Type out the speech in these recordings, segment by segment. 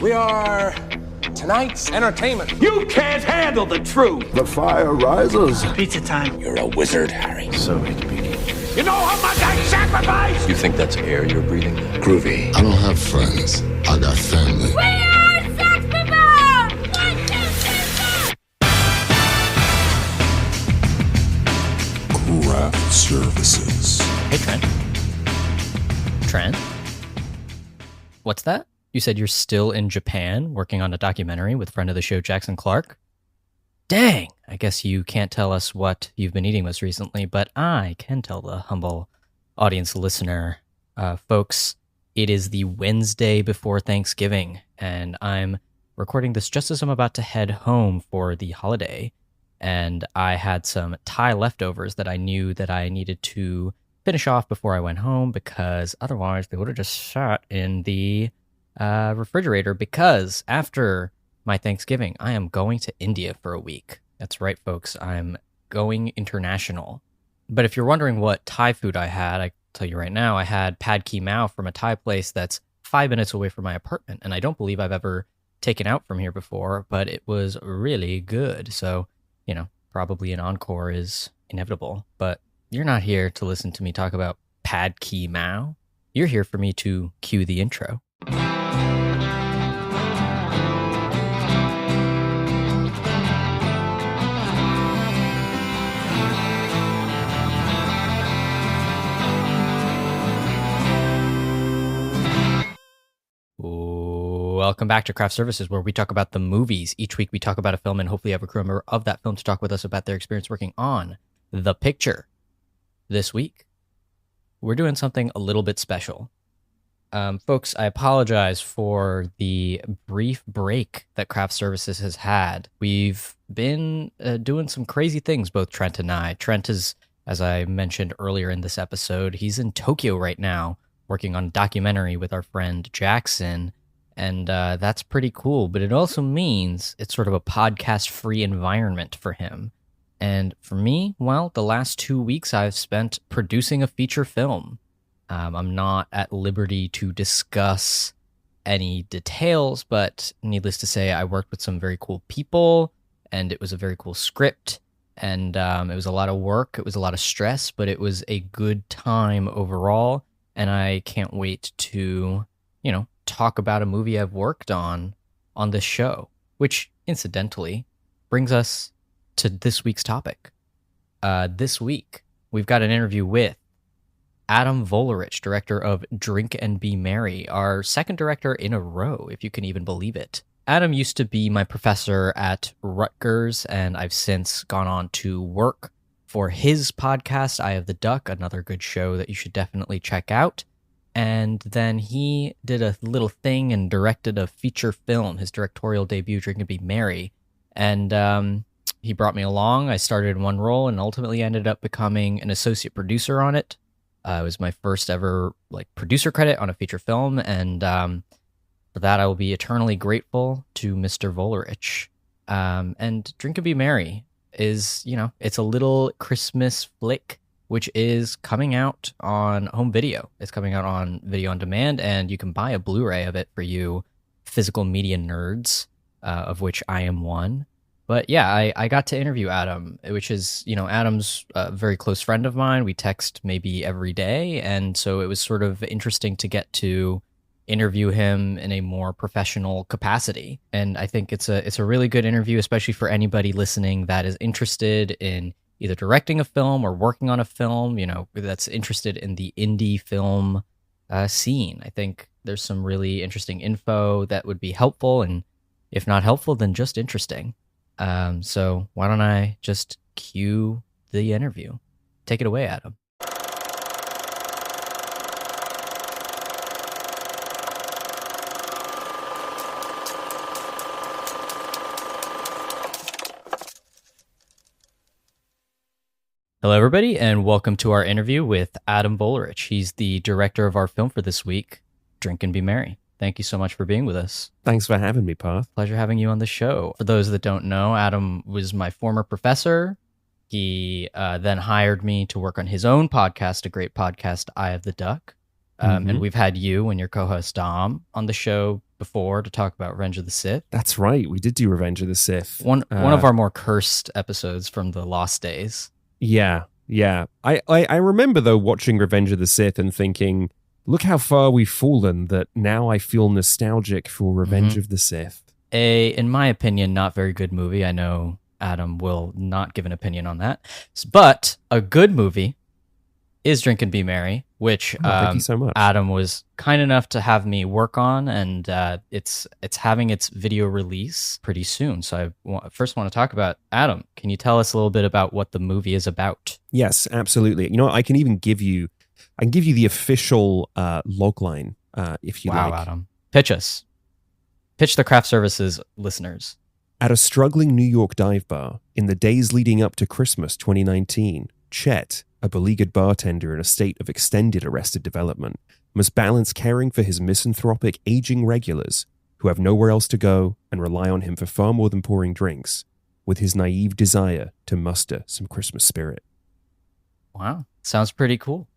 We are tonight's entertainment. You can't handle the truth. The fire rises. Pizza time. You're a wizard, Harry. So it begins. You know how much I sacrificed? You think that's air you're breathing? Groovy. I don't have friends. I got family. We are Sex People! 1, 2, 3, 4! Craft Services. Hey, Trent. Trent? What's that? You said you're still in Japan working on a documentary with friend of the show, Jackson Clark? Dang! I guess you can't tell us what you've been eating most recently, but I can tell the humble audience listener. Folks, it is the Wednesday before Thanksgiving, and I'm recording this just as I'm about to head home for the holiday. And I had some Thai leftovers that I knew that I needed to finish off before I went home, because otherwise they would have just sat in the refrigerator, because after my Thanksgiving, I am going to India for a week. That's right, folks. I'm going international. But if you're wondering what Thai food I had, I tell you right now, I had pad ki mao from a Thai place that's 5 minutes away from my apartment. And I don't believe I've ever taken out from here before, but it was really good. So, you know, probably an encore is inevitable. But you're not here to listen to me talk about pad ki mao. You're here for me to cue the intro. Welcome back to Craft Services, where we talk about the movies. Each week we talk about a film and hopefully have a crew member of that film to talk with us about their experience working on the picture. This week, we're doing something a little bit special. Folks, I apologize for the brief break that Craft Services has had. We've been doing some crazy things, both Trent and I. Trent is, as I mentioned earlier in this episode, he's in Tokyo right now working on a documentary with our friend Jackson. And that's pretty cool, but it also means it's sort of a podcast-free environment for him. And for me, well, the last 2 weeks I've spent producing a feature film. I'm not at liberty to discuss any details, but needless to say, I worked with some very cool people, and it was a very cool script, and it was a lot of work, it was a lot of stress, but it was a good time overall, and I can't wait to, you know, talk about a movie I've worked on this show, which incidentally brings us to this week's topic. This week, we've got an interview with Adam Volerich, director of Drink and Be Merry, our second director in a row, if you can even believe it. Adam used to be my professor at Rutgers, and I've since gone on to work for his podcast, Eye of the Duck, another good show that you should definitely check out. And then he did a little thing and directed a feature film, his directorial debut, Drink and Be Merry. And he brought me along. I started in one role and ultimately ended up becoming an associate producer on it. It was my first ever producer credit on a feature film. And for that, I will be eternally grateful to Mr. Volerich. And Drink and Be Merry is, you know, it's a little Christmas flick, which is coming out on home video. It's coming out on video on demand, and you can buy a Blu-ray of it for you physical media nerds, of which I am one. But yeah, I got to interview Adam, which is, you know, Adam's a very close friend of mine. We text maybe every day, and so it was sort of interesting to get to interview him in a more professional capacity. And I think it's a really good interview, especially for anybody listening that is interested in either directing a film or working on a film, you know, that's interested in the indie film scene. I think there's some really interesting info that would be helpful, and if not helpful, then just interesting. So why don't I just cue the interview? Take it away, Adam. Hello, everybody, and welcome to our interview with Adam Volerich. He's the director of our film for this week, Drink and Be Merry. Thank you so much for being with us. Thanks for having me, Parth. Pleasure having you on the show. For those that don't know, Adam was my former professor. He then hired me to work on his own podcast, a great podcast, Eye of the Duck. And we've had you and your co-host Dom on the show before to talk about Revenge of the Sith. That's right. We did do Revenge of the Sith. One of our more cursed episodes from the Lost Days. Yeah. I remember, though, watching Revenge of the Sith and thinking, look how far we've fallen, that now I feel nostalgic for Revenge of the Sith. In my opinion, not very good movie. I know Adam will not give an opinion on that. But a good movie is Drink and Be Merry, which thank you so much. Adam was kind enough to have me work on, and it's having its video release pretty soon. So first want to talk about, Adam, can you tell us a little bit about what the movie is about? Yes, absolutely. You know, I can give you the official logline if you like. Wow, Adam. Pitch us. Pitch the craft services listeners. At a struggling New York dive bar in the days leading up to Christmas 2019, Chet, a beleaguered bartender in a state of extended arrested development, must balance caring for his misanthropic aging regulars who have nowhere else to go and rely on him for far more than pouring drinks, with his naive desire to muster some Christmas spirit. Wow, sounds pretty cool.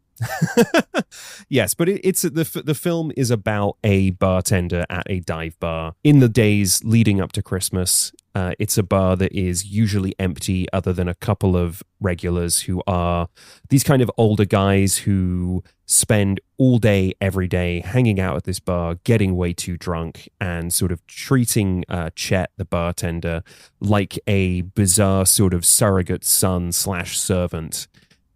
Yes, but it's the film is about a bartender at a dive bar in the days leading up to Christmas. It's a bar that is usually empty, other than a couple of regulars who are these kind of older guys who spend all day, every day, hanging out at this bar, getting way too drunk, and sort of treating Chet, the bartender, like a bizarre sort of surrogate son/servant.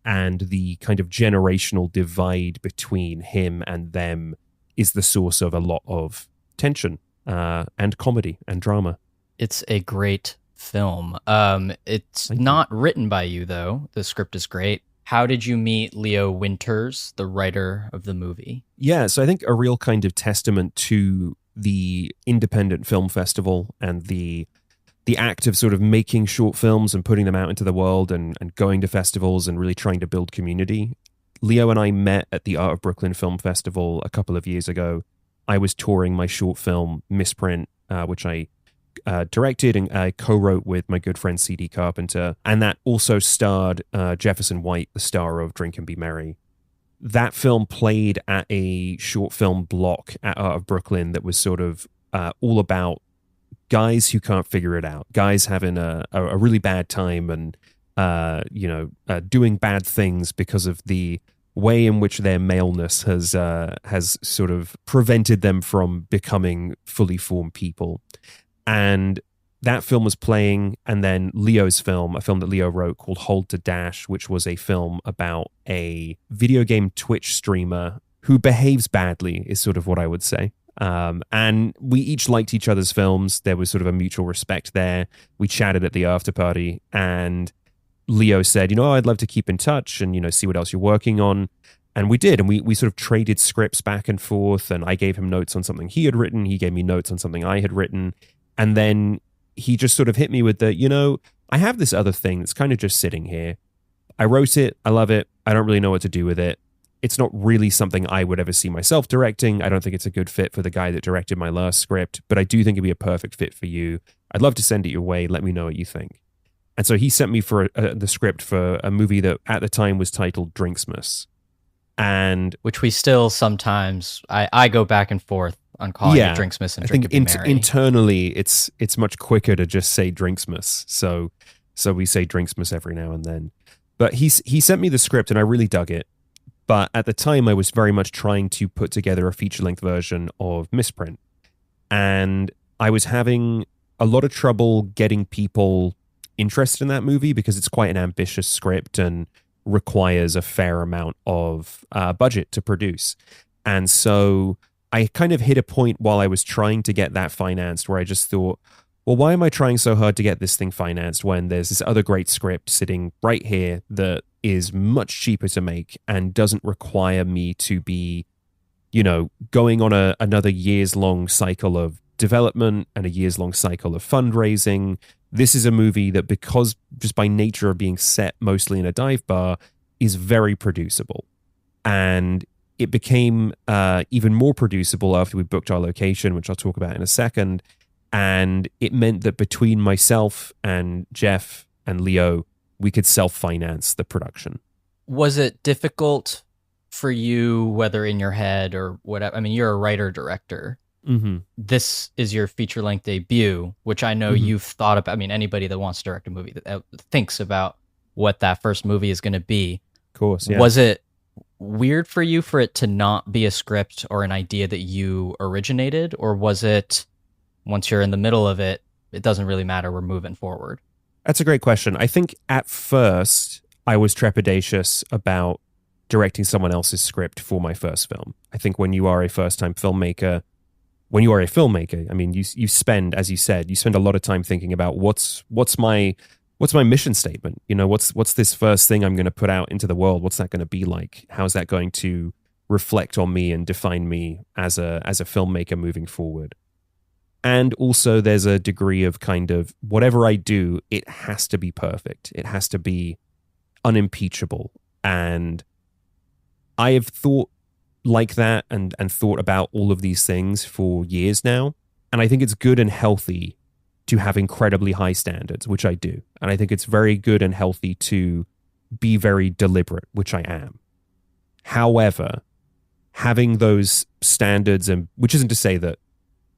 And the kind of generational divide between him and them is the source of a lot of tension and comedy and drama. It's a great film. It's not written by you, though. The script is great. How did you meet Leo Winters, the writer of the movie? Yeah, so I think a real kind of testament to the Independent Film Festival and the act of sort of making short films and putting them out into the world and going to festivals and really trying to build community. Leo and I met at the Art of Brooklyn Film Festival a couple of years ago. I was touring my short film, Misprint, which I directed and I co-wrote with my good friend C.D. Carpenter. And that also starred Jefferson White, the star of Drink and Be Merry. That film played at a short film block at Art of Brooklyn that was sort of all about guys who can't figure it out, guys having a really bad time and, doing bad things because of the way in which their maleness has sort of prevented them from becoming fully formed people. And that film was playing, and then Leo's film, a film that Leo wrote called Hold to Dash, which was a film about a video game Twitch streamer who behaves badly, is sort of what I would say. And we each liked each other's films. There was sort of a mutual respect there. We chatted at the after party, and Leo said, I'd love to keep in touch and, see what else you're working on. And we did. And we sort of traded scripts back and forth. And I gave him notes on something he had written. He gave me notes on something I had written. And then he just sort of hit me with the, I have this other thing that's kind of just sitting here. I wrote it. I love it. I don't really know what to do with it. It's not really something I would ever see myself directing. I don't think it's a good fit for the guy that directed my last script, but I do think it'd be a perfect fit for you. I'd love to send it your way. Let me know what you think. And so he sent me for the script for a movie that at the time was titled Drinksmas. And which we still sometimes, I go back and forth on calling it Drinksmas and Drink and Be Merry. Internally, it's much quicker to just say Drinksmas. So we say Drinksmas every now and then. But he sent me the script and I really dug it. But at the time, I was very much trying to put together a feature-length version of Misprint. And I was having a lot of trouble getting people interested in that movie because it's quite an ambitious script and requires a fair amount of budget to produce. And so I kind of hit a point while I was trying to get that financed where I just thought, well, why am I trying so hard to get this thing financed when there's this other great script sitting right here that is much cheaper to make and doesn't require me to be, going on another years-long cycle of development and a years-long cycle of fundraising. This is a movie that, because just by nature of being set mostly in a dive bar, is very producible. And it became even more producible after we booked our location, which I'll talk about in a second. And it meant that between myself and Jeff and Leo, we could self-finance the production. Was it difficult for you, whether in your head or whatever? I mean, you're a writer-director. this is your feature-length debut, which I know you've thought about. I mean, anybody that wants to direct a movie that thinks about what that first movie is going to be. Of course, yeah. Was it weird for you for it to not be a script or an idea that you originated, or was it, once you're in the middle of it, it doesn't really matter, we're moving forward? That's a great question. I think at first I was trepidatious about directing someone else's script for my first film. I think when you are a first-time filmmaker, I mean, you spend, as you said, you spend a lot of time thinking about what's my mission statement? You know, what's this first thing I'm going to put out into the world? What's that going to be like? How's that going to reflect on me and define me as a filmmaker moving forward? And also there's a degree of kind of whatever I do, it has to be perfect. It has to be unimpeachable. And I have thought like that and thought about all of these things for years now. And I think it's good and healthy to have incredibly high standards, which I do. And I think it's very good and healthy to be very deliberate, which I am. However, having those standards, and which isn't to say that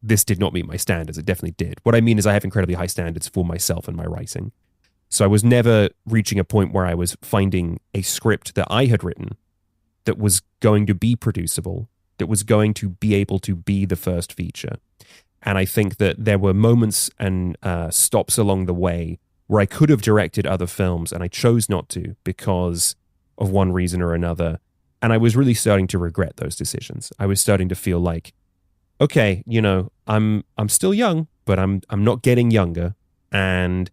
this did not meet my standards, it definitely did. What I mean is I have incredibly high standards for myself and my writing. So I was never reaching a point where I was finding a script that I had written that was going to be producible, that was going to be able to be the first feature. And I think that there were moments and stops along the way where I could have directed other films and I chose not to because of one reason or another. And I was really starting to regret those decisions. I was starting to feel like, okay, you know, I'm still young, but I'm not getting younger. And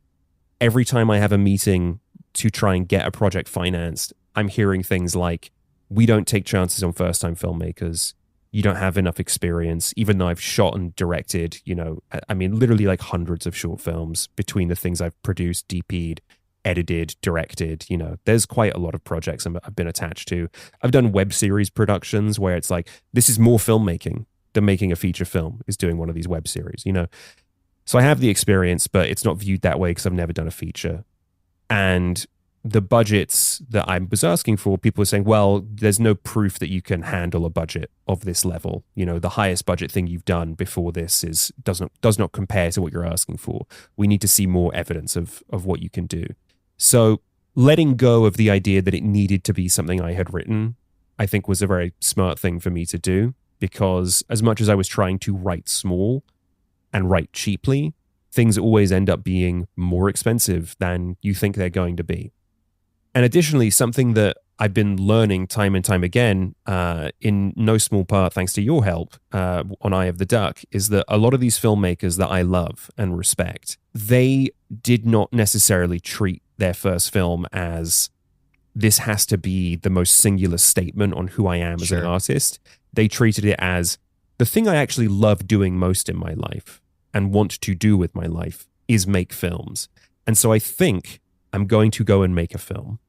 every time I have a meeting to try and get a project financed, I'm hearing things like, we don't take chances on first-time filmmakers. You don't have enough experience, even though I've shot and directed, you know, I mean, literally like hundreds of short films between the things I've produced, DP'd, edited, directed, you know, there's quite a lot of projects I've been attached to. I've done web series productions where it's like, this is more filmmaking than making a feature film, is doing one of these web series, you know. So I have the experience, but it's not viewed that way because I've never done a feature. And the budgets that I was asking for, people were saying, well, there's no proof that you can handle a budget of this level. You know, the highest budget thing you've done before this does not compare to what you're asking for. We need to see more evidence of what you can do. So letting go of the idea that it needed to be something I had written, I think was a very smart thing for me to do, because as much as I was trying to write small and write cheaply, things always end up being more expensive than you think they're going to be. And additionally, something that I've been learning time and time again, in no small part thanks to your help on Eye of the Duck, is that a lot of these filmmakers that I love and respect, they did not necessarily treat their first film as, this has to be the most singular statement on who I am as an artist. They treated it as, the thing I actually love doing most in my life and want to do with my life is make films. And so I think I'm going to go and make a film.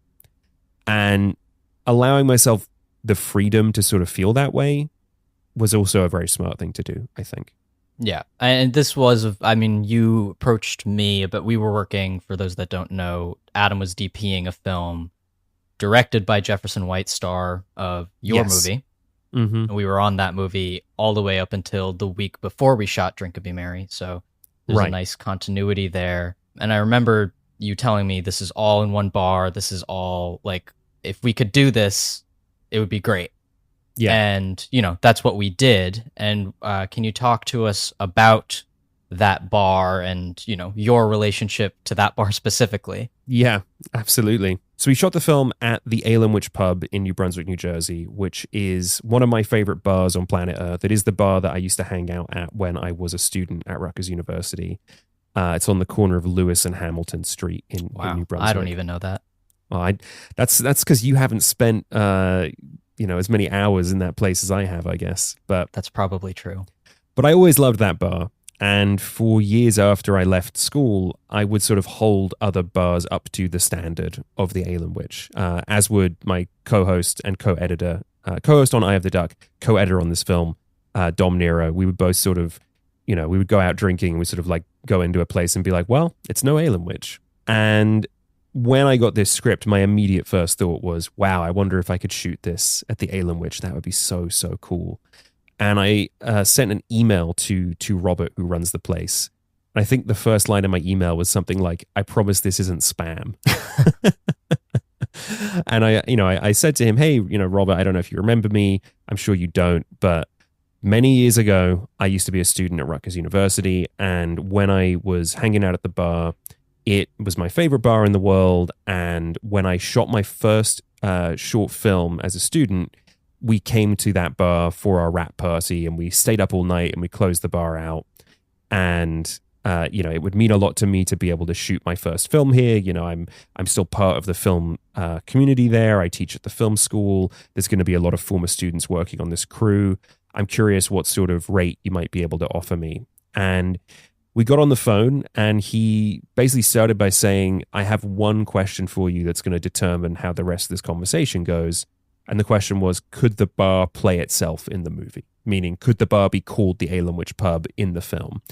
And allowing myself the freedom to sort of feel that way was also a very smart thing to do, I think. Yeah. And this was, I mean, you approached me, but we were working, for those that don't know, Adam was DPing a film directed by Jefferson White, star of your movie. Mm-hmm. And we were on that movie all the way up until the week before we shot Drink and Be Merry. So there's a nice continuity there. And I remember you telling me, this is all in one bar. This is all, like, if we could do this, it would be great. Yeah. And, you know, that's what we did. And can you talk to us about that bar and, you know, your relationship to that bar specifically? Yeah, absolutely. So we shot the film at the Ale and Witch pub in New Brunswick, New Jersey, which is one of my favorite bars on planet Earth. It is the bar that I used to hang out at when I was a student at Rutgers University. It's on the corner of Lewis and Hamilton Street in New Brunswick. I don't even know that. Well, that's because you haven't spent as many hours in that place as I have, I guess. But that's probably true. But I always loved that bar. And for years after I left school, I would sort of hold other bars up to the standard of the Ale and Witch, as would my co-host and co-editor, co-host on Eye of the Duck, co-editor on this film, Dom Nero. We would both sort of, we would go out drinking and we sort of like go into a place and be like, well, it's no Ale and Witch. And when I got this script, my immediate first thought was, wow, I wonder if I could shoot this at the Ale and Witch. That would be so, so cool. And I sent an email to Robert, who runs the place. And I think the first line of my email was something like, "I promise this isn't spam." And I said to him, "Hey, Robert, I don't know if you remember me. I'm sure you don't, but many years ago, I used to be a student at Rutgers University. And when I was hanging out at the bar, it was my favorite bar in the world. And when I shot my first short film as a student, we came to that bar for our wrap party, and we stayed up all night, and we closed the bar out. And it would mean a lot to me to be able to shoot my first film here. I'm still part of the film community there. I teach at the film school. There's going to be a lot of former students working on this crew. I'm curious what sort of rate you might be able to offer me." And we got on the phone, and he basically started by saying, "I have one question for you that's going to determine how the rest of this conversation goes." And the question was, could the bar play itself in the movie? Meaning, could the bar be called the Alien Witch Pub in the film?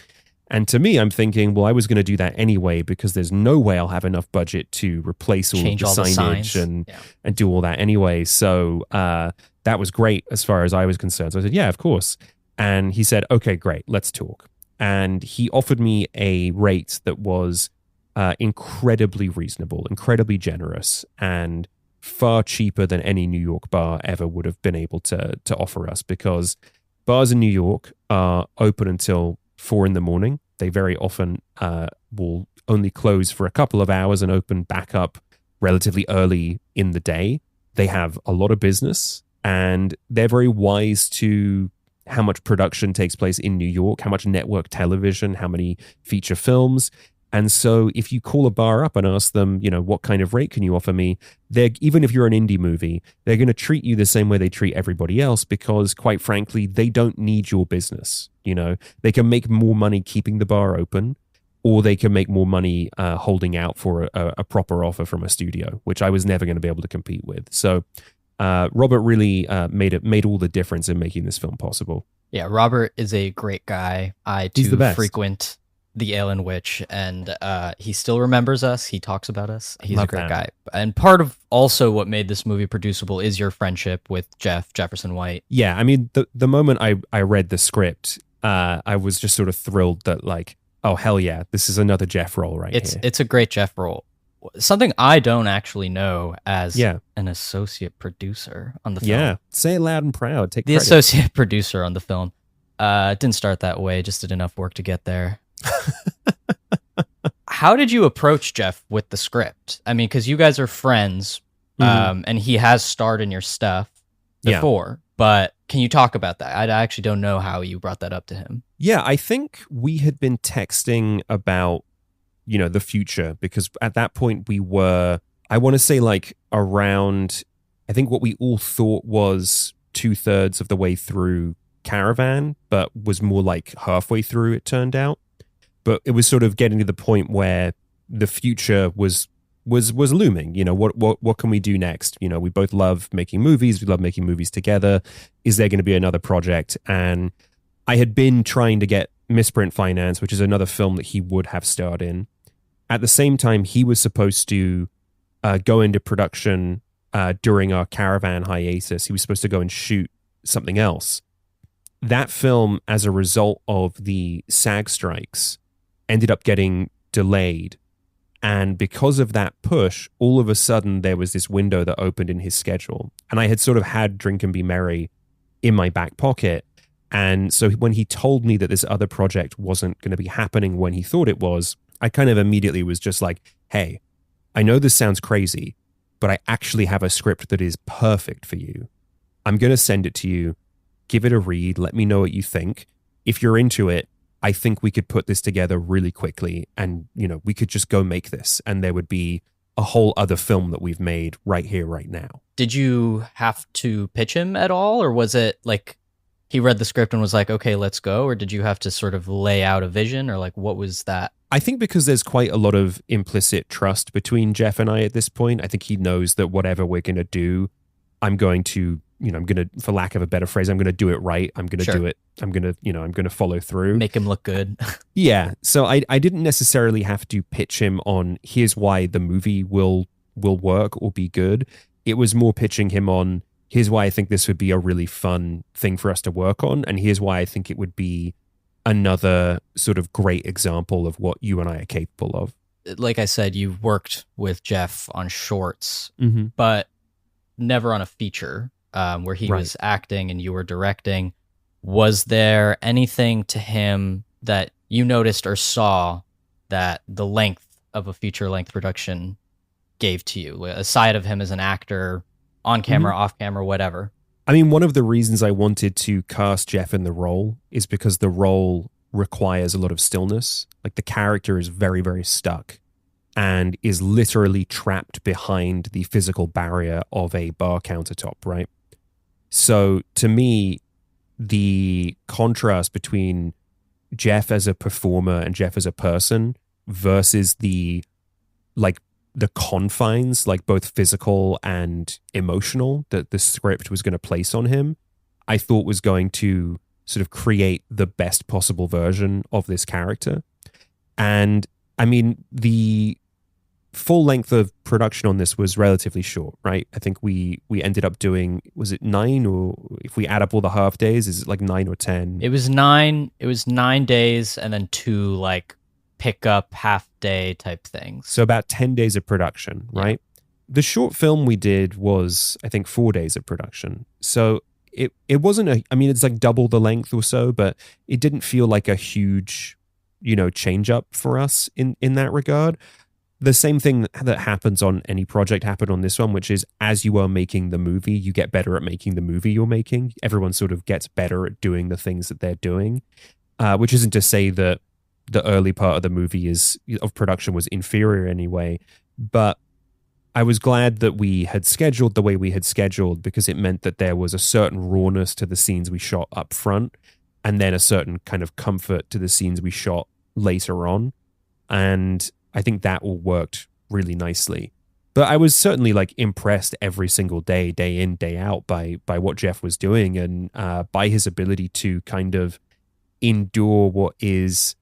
And to me, I'm thinking, well, I was going to do that anyway, because there's no way I'll have enough budget to replace all Change of the all the signage signs. and do all that anyway. So that was great as far as I was concerned. So I said, yeah, of course. And he said, okay, great, let's talk. And he offered me a rate that was incredibly reasonable, incredibly generous, and far cheaper than any New York bar ever would have been able to offer us, because bars in New York are open until 4 a.m. They very often will only close for a couple of hours and open back up relatively early in the day. They have a lot of business, and they're very wise to how much production takes place in New York, how much network television, how many feature films. And so if you call a bar up and ask them, what kind of rate can you offer me? Even if you're an indie movie, they're going to treat you the same way they treat everybody else, because quite frankly, they don't need your business. They can make more money keeping the bar open, or they can make more money holding out for a proper offer from a studio, which I was never going to be able to compete with. So Robert really made all the difference in making this film possible. Yeah, Robert is a great guy. I He's the too best. frequent the Alien Witch, and he still remembers us. He talks about us. He's a great guy. And part of also what made this movie producible is your friendship with Jefferson White. Yeah, I mean, the moment I read the script, I was just sort of thrilled that, like, oh, hell yeah, this is another Jeff role here. It's a great Jeff role. Something I don't actually know as an associate producer on the film. Yeah, say it loud and proud. Take the credit. associate producer on the film. It didn't start that way, just did enough work to get there. How did you approach Jeff with the script? I mean, because you guys are friends, and he has starred in your stuff before, but can you talk about that? I actually don't know how you brought that up to him. Yeah, I think we had been texting about, the future, because at that point we were, I want to say, like, around, I think what we all thought was 2/3 of the way through Caravan, but was more like halfway through, it turned out. But it was sort of getting to the point where the future was looming. What can we do next? We both love making movies. We love making movies together. Is there going to be another project? And I had been trying to get Misprint Finance, which is another film that he would have starred in. At the same time, he was supposed to go into production during our Caravan hiatus. He was supposed to go and shoot something else. That film, as a result of the SAG strikes, ended up getting delayed. And because of that push, all of a sudden there was this window that opened in his schedule. And I had sort of had Drink and Be Merry in my back pocket. And so when he told me that this other project wasn't going to be happening when he thought it was, I kind of immediately was just like, hey, I know this sounds crazy, but I actually have a script that is perfect for you. I'm going to send it to you. Give it a read. Let me know what you think. If you're into it, I think we could put this together really quickly, and, we could just go make this, and there would be a whole other film that we've made right here, right now. Did you have to pitch him at all, or was it like he read the script and was like, okay, let's go? Or did you have to sort of lay out a vision, or like, what was that? I think because there's quite a lot of implicit trust between Jeff and I at this point. I think he knows that whatever we're going to do, I'm going to, for lack of a better phrase, I'm going to do it right. I'm going to do it. I'm going to follow through. Make him look good. Yeah. So I didn't necessarily have to pitch him on, here's why the movie will work or be good. It was more pitching him on, here's why I think this would be a really fun thing for us to work on, and here's why I think it would be another sort of great example of what you and I are capable of. Like I said, you worked with Jeff on shorts, Mm-hmm. but never on a feature where he Right. was acting and you were directing. Was there anything to him that you noticed or saw that the length of a feature-length production gave to you, aside of him as an actor, on camera, off camera, whatever? I mean, one of the reasons I wanted to cast Jeff in the role is because the role requires a lot of stillness. Like, the character is very, very stuck and is literally trapped behind the physical barrier of a bar countertop, right? So to me, the contrast between Jeff as a performer and Jeff as a person versus the confines, like both physical and emotional, that the script was going to place on him, I thought was going to sort of create the best possible version of this character. And I mean, the full length of production on this was relatively short, right? I think we ended up doing, was it 9, or if we add up all the half days, is it like 9 or 10? It was 9. It was 9 days and then 2 like pick up half day type things. So about 10 days of production, right? The short film we did was, I think, 4 days of production. So it wasn't it's like double the length or so, but it didn't feel like a huge, change up for us in that regard. The same thing that happens on any project happened on this one, which is as you are making the movie, you get better at making the movie you're making. Everyone sort of gets better at doing the things that they're doing, which isn't to say that the early part of the movie of production was inferior anyway. But I was glad that we had scheduled the way we had scheduled, because it meant that there was a certain rawness to the scenes we shot up front, and then a certain kind of comfort to the scenes we shot later on. And I think that all worked really nicely. But I was certainly like impressed every single day, day in, day out by what Jeff was doing, and by his ability to kind of endure what is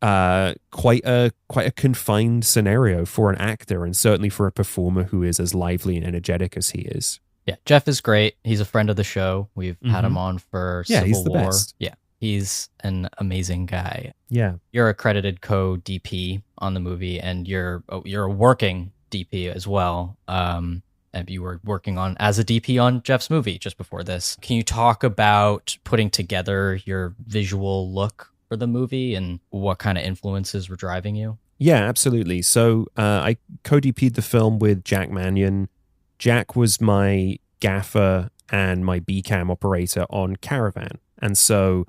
quite a confined scenario for an actor, and certainly for a performer who is as lively and energetic as he is. Yeah, Jeff is great. He's a friend of the show. We've had him on for Civil he's the War. best. Yeah, he's an amazing guy. Yeah. You're a credited co-DP on the movie, and you're a working DP as well. And you were working on as a DP on Jeff's movie just before this. Can you talk about putting together your visual look for the movie and what kind of influences were driving you? Yeah, absolutely. So I co-DP'd the film with Jack Mannion. Jack was my gaffer and my B-cam operator on Caravan. And so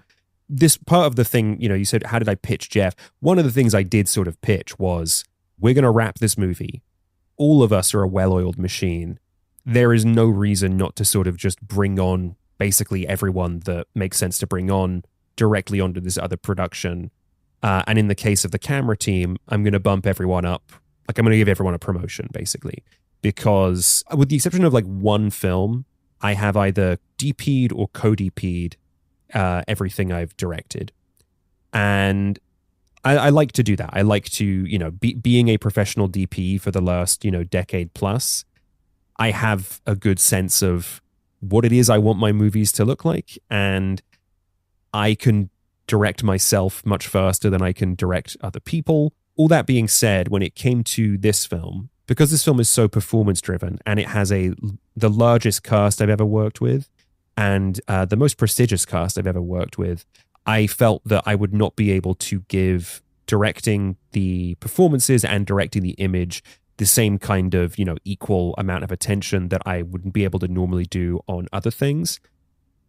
this part of the thing, you said, how did I pitch Jeff? One of the things I did sort of pitch was, we're going to wrap this movie. All of us are a well-oiled machine. There is no reason not to sort of just bring on basically everyone that makes sense to bring on directly onto this other production. And in the case of the camera team, I'm going to bump everyone up. Like, I'm going to give everyone a promotion, basically. Because with the exception of like one film, I have either DP'd or co-DP'd everything I've directed. And I like to do that. I like to, being a professional DP for the last, decade plus, I have a good sense of what it is I want my movies to look like. And I can direct myself much faster than I can direct other people. All that being said, when it came to this film, because this film is so performance driven and it has the largest cast I've ever worked with and the most prestigious cast I've ever worked with, I felt that I would not be able to give directing the performances and directing the image the same kind of, equal amount of attention that I wouldn't be able to normally do on other things.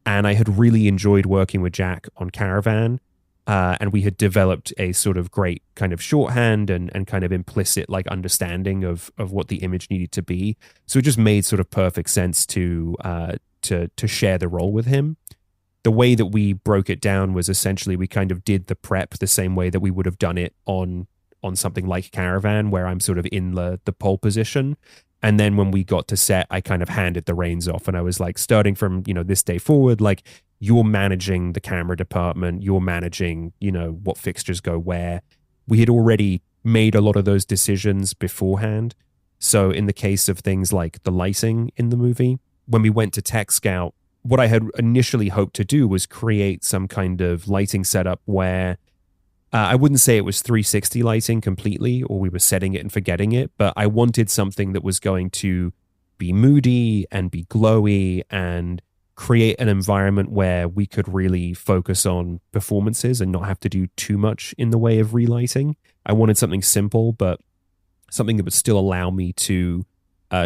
And I had really enjoyed working with Jack on Caravan. And we had developed a sort of great kind of shorthand and kind of implicit like understanding of what the image needed to be. So it just made sort of perfect sense to share the role with him. The way that we broke it down was essentially we kind of did the prep the same way that we would have done it on something like Caravan, where I'm sort of in the pole position. And then when we got to set, I kind of handed the reins off and I was like, starting from, this day forward, like, you're managing the camera department, you're managing, what fixtures go where. We had already made a lot of those decisions beforehand. So in the case of things like the lighting in the movie, when we went to Tech Scout, what I had initially hoped to do was create some kind of lighting setup where I wouldn't say it was 360 lighting completely, or we were setting it and forgetting it, but I wanted something that was going to be moody and be glowy and create an environment where we could really focus on performances and not have to do too much in the way of relighting. I wanted something simple, but something that would still allow me to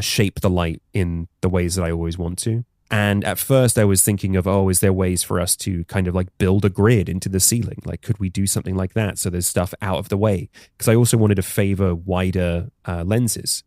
shape the light in the ways that I always want to. And at first I was thinking of, is there ways for us to kind of like build a grid into the ceiling? Like, could we do something like that so there's stuff out of the way? Because I also wanted to favor wider lenses.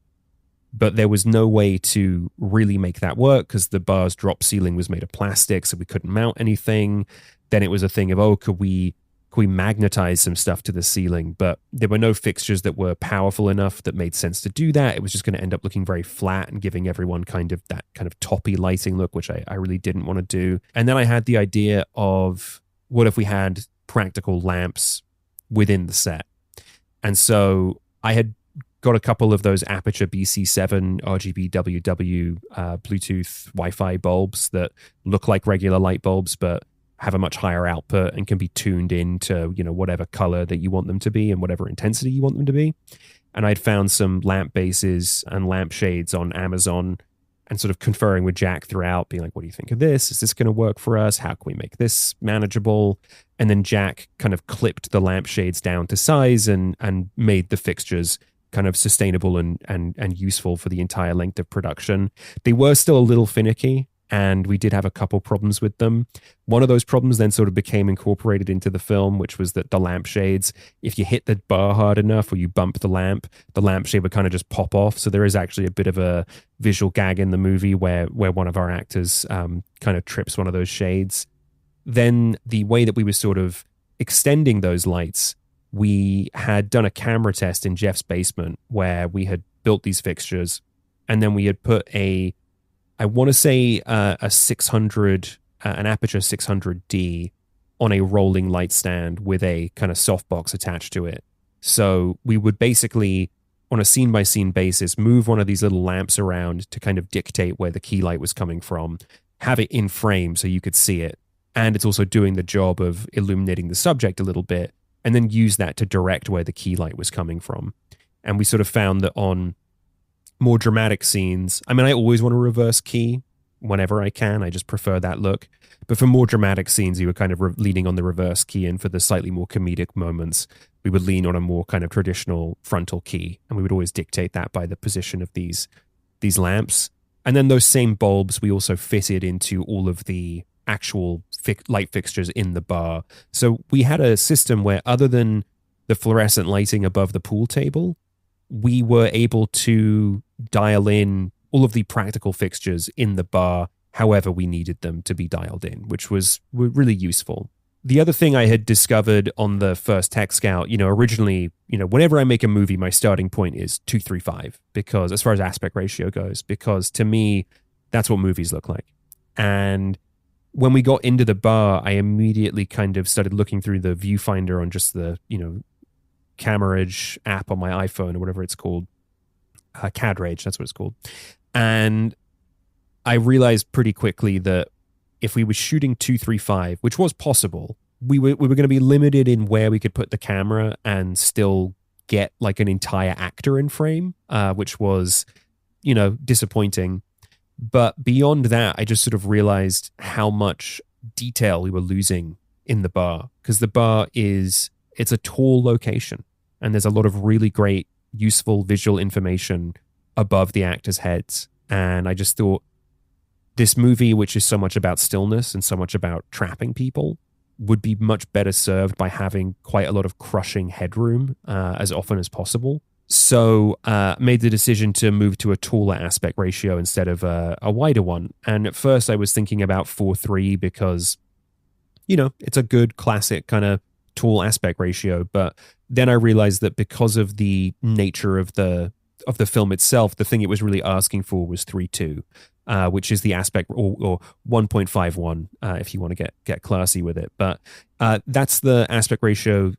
But there was no way to really make that work because the bar's drop ceiling was made of plastic, so we couldn't mount anything. Then it was a thing of, could we magnetize some stuff to the ceiling? But there were no fixtures that were powerful enough that made sense to do that. It was just going to end up looking very flat and giving everyone kind of that kind of toppy lighting look, which I really didn't want to do. And then I had the idea of, what if we had practical lamps within the set? And so I had got a couple of those Aperture BC7 RGB-WW Bluetooth Wi-Fi bulbs that look like regular light bulbs, but have a much higher output and can be tuned into, whatever color that you want them to be and whatever intensity you want them to be. And I'd found some lamp bases and lamp shades on Amazon and sort of conferring with Jack throughout, being like, what do you think of this? Is this going to work for us? How can we make this manageable? And then Jack kind of clipped the lamp shades down to size and made the fixtures kind of sustainable and useful for the entire length of production. They were still a little finicky, and we did have a couple problems with them. One of those problems then sort of became incorporated into the film, which was that the lampshades, if you hit the bar hard enough or you bump the lampshade would kind of just pop off. So there is actually a bit of a visual gag in the movie where one of our actors kind of trips one of those shades. Then the way that we were sort of extending those lights, we had done a camera test in Jeff's basement where we had built these fixtures, and then we had put a 600, an Aperture 600D on a rolling light stand with a kind of softbox attached to it. So we would basically, on a scene-by-scene basis, move one of these little lamps around to kind of dictate where the key light was coming from, have it in frame so you could see it, and it's also doing the job of illuminating the subject a little bit, and then use that to direct where the key light was coming from. And we sort of found that on more dramatic scenes, I always want to reverse key whenever I can. I just prefer that look. But for more dramatic scenes, you were kind of leaning on the reverse key, and for the slightly more comedic moments, we would lean on a more kind of traditional frontal key, and we would always dictate that by the position of these lamps. And then those same bulbs we also fitted into all of the actual light fixtures in the bar. So we had a system where, other than the fluorescent lighting above the pool table, we were able to dial in all of the practical fixtures in the bar however we needed them to be dialed in, which was really useful. The other thing I had discovered on the first Tech Scout, originally, whenever I make a movie, my starting point is 2:3:5, because as far as aspect ratio goes, because to me, that's what movies look like. And when we got into the bar, I immediately kind of started looking through the viewfinder on just the, Camerage app on my iPhone or whatever it's called. CADRage, that's what it's called. And I realized pretty quickly that if we were shooting 2:3:5, which was possible, we were going to be limited in where we could put the camera and still get like an entire actor in frame, which was, disappointing. But beyond that, I just sort of realized how much detail we were losing in the bar, because the bar it's a tall location, and there's a lot of really great, useful visual information above the actors' heads. And I just thought, this movie, which is so much about stillness and so much about trapping people, would be much better served by having quite a lot of crushing headroom as often as possible. So made the decision to move to a taller aspect ratio instead of a wider one. And at first I was thinking about 4:3 because, it's a good classic kind of tall aspect ratio. But then I realized that because of the nature of the film itself, the thing it was really asking for was 3:2, which is the aspect, or 1.51 if you want to get classy with it. But that's the aspect ratio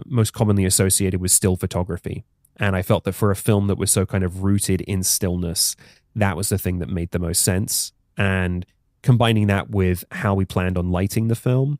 most commonly associated with still photography. And I felt that for a film that was so kind of rooted in stillness, that was the thing that made the most sense. and combining that with how we planned on lighting the film,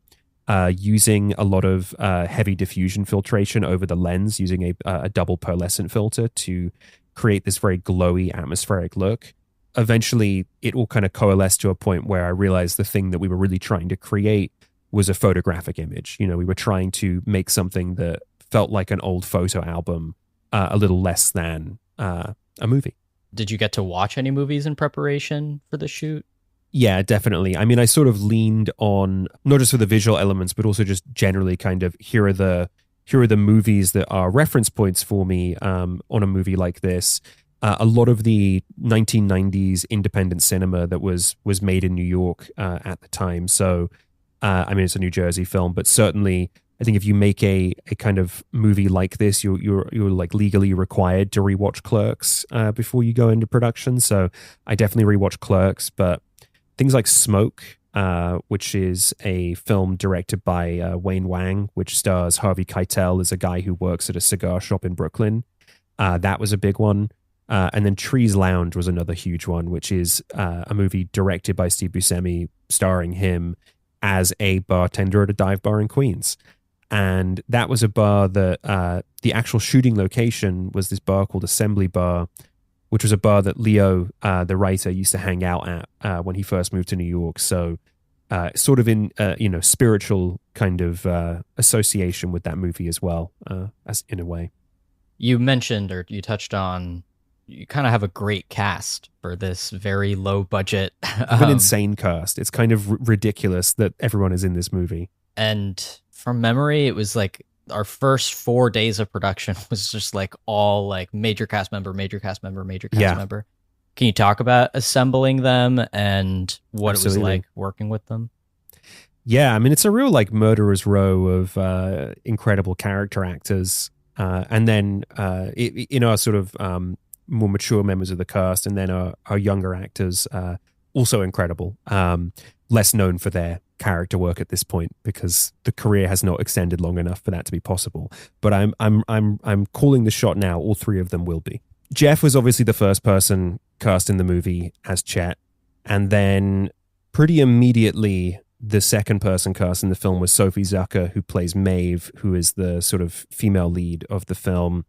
using a lot of heavy diffusion filtration over the lens, using a double pearlescent filter to create this very glowy atmospheric look. Eventually, it all kind of coalesced to a point where I realized the thing that we were really trying to create was a photographic image. You know, we were trying to make something that felt like an old photo album, a little less than a movie. Did you get to watch any movies in preparation for the shoot? Yeah, definitely. I mean, I sort of leaned on not just for the visual elements, but also just generally kind of here are the movies that are reference points for me on a movie like this. A lot of the 1990s independent cinema that was made in New York at the time. So, I mean, it's a New Jersey film, but certainly, I think if you make a kind of movie like this, you're like legally required to rewatch Clerks before you go into production. So, I definitely rewatched Clerks, but things like Smoke, which is a film directed by Wayne Wang, which stars Harvey Keitel as a guy who works at a cigar shop in Brooklyn. That was a big one. And then Trees Lounge was another huge one, which is a movie directed by Steve Buscemi, starring him as a bartender at a dive bar in Queens. And that was a bar that the actual shooting location was this bar called Assembly Bar, which was a bar that Loyo, the writer, used to hang out at when he first moved to New York. So sort of in, spiritual kind of association with that movie as well, as in a way. You mentioned, or you touched on, you kind of have a great cast for this very low budget. An insane cast. It's kind of ridiculous that everyone is in this movie. And from memory, it was like our first 4 days of production was just like all like major cast member. Can you talk about assembling them and what Absolutely. It was like working with them? Yeah, I mean, it's a real like murderer's row of incredible character actors. And then our sort of more mature members of the cast, and then our younger actors, also incredible. Less known for their character work at this point because the career has not extended long enough for that to be possible. But I'm calling the shot now. All three of them will be. Jeff was obviously the first person cast in the movie as Chet, and then pretty immediately the second person cast in the film was Sophie Zucker, who plays Maeve, who is the sort of female lead of the film.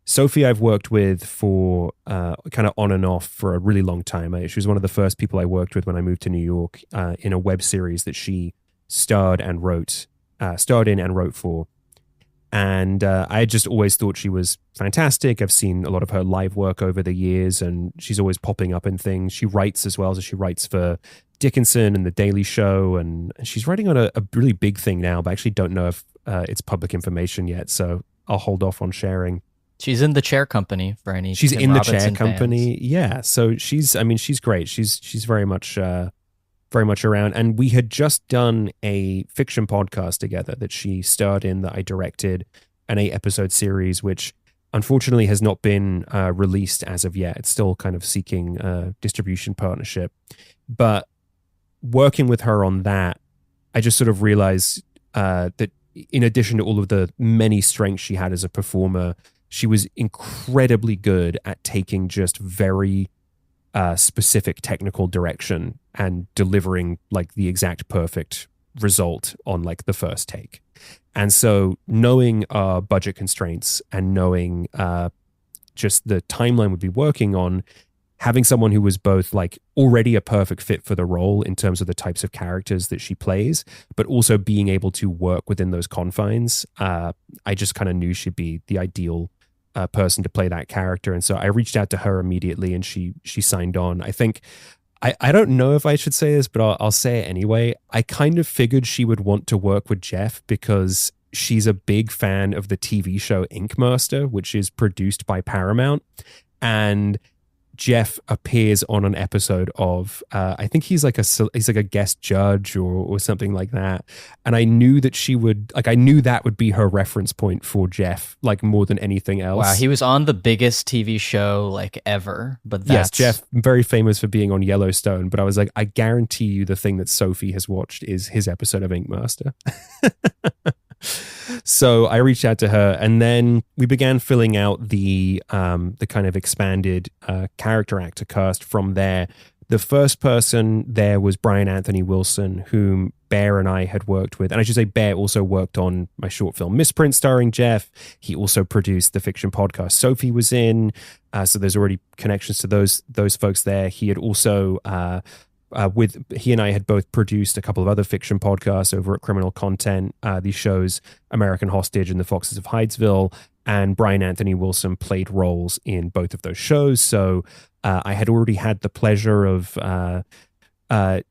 Sophie I've worked with for kind of on and off for a really long time. She was one of the first people I worked with when I moved to New York in a web series that she starred in and wrote for. And I just always thought she was fantastic. I've seen a lot of her live work over the years, and she's always popping up in things. She writes as well, so she writes for Dickinson and The Daily Show, and she's writing on a really big thing now, but I actually don't know if it's public information yet, so I'll hold off on sharing. She's in the Chair Company for any. She's Tim in Robinson the Chair Company, fans. yeah. So she's great. She's very much around. And we had just done a fiction podcast together that she starred in, that I directed, an 8-episode series, which unfortunately has not been released as of yet. It's still kind of seeking a distribution partnership. But working with her on that, I just sort of realized that in addition to all of the many strengths she had as a performer, she was incredibly good at taking just very specific technical direction and delivering like the exact perfect result on like the first take. And so knowing our budget constraints and knowing just the timeline we'd be working on, having someone who was both like already a perfect fit for the role in terms of the types of characters that she plays, but also being able to work within those confines, I just kind of knew she'd be the ideal person to play that character. And so I reached out to her immediately, and she signed on. I think, I don't know if I should say this, but I'll say it anyway. I kind of figured she would want to work with Jeff because she's a big fan of the TV show Ink Master, which is produced by Paramount. And Jeff appears on an episode of, I think he's like a guest judge or something like that. And I knew that I knew that would be her reference point for Jeff, like more than anything else. Wow, he was on the biggest TV show like ever. But that's... Yes, Jeff, very famous for being on Yellowstone. But I was like, I guarantee you the thing that Sophie has watched is his episode of Ink Master. So I reached out to her, and then we began filling out the kind of expanded character actor cast from there. The first person there was Brian Anthony Wilson, whom Bear and I had worked with. And I should say Bear also worked on my short film Misprint starring Jeff. He also produced the fiction podcast Sophie was in. So there's already connections to those folks there. He had also he and I had both produced a couple of other fiction podcasts over at Criminal Content. These shows, American Hostage and The Foxes of Hydesville, and Brian Anthony Wilson played roles in both of those shows. So I had already had the pleasure of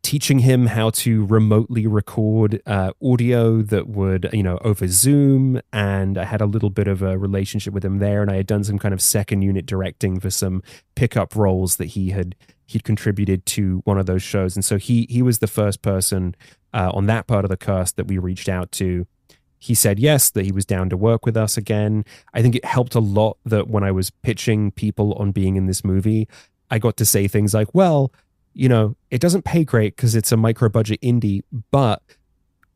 teaching him how to remotely record audio that would, over Zoom. And I had a little bit of a relationship with him there. And I had done some kind of second unit directing for some pickup roles that he'd contributed to one of those shows. And so he was the first person on that part of the cast that we reached out to. He said yes, that he was down to work with us again. I think it helped a lot that when I was pitching people on being in this movie, I got to say things like, well, it doesn't pay great because it's a micro budget indie, but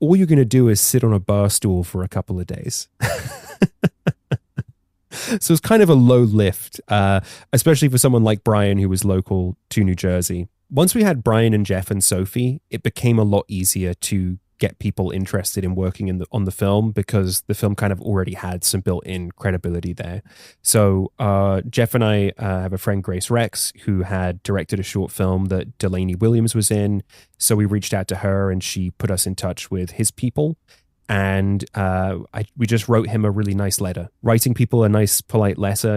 all you're going to do is sit on a bar stool for a couple of days. So it's kind of a low lift, especially for someone like Brian, who was local to New Jersey. Once we had Brian and Jeff and Sophie, it became a lot easier to get people interested in working on the film because the film kind of already had some built-in credibility there. So Jeff and I have a friend, Grace Rex, who had directed a short film that Delaney Williams was in. So we reached out to her and she put us in touch with his people. And we just wrote him a really nice letter. Writing people a nice, polite letter,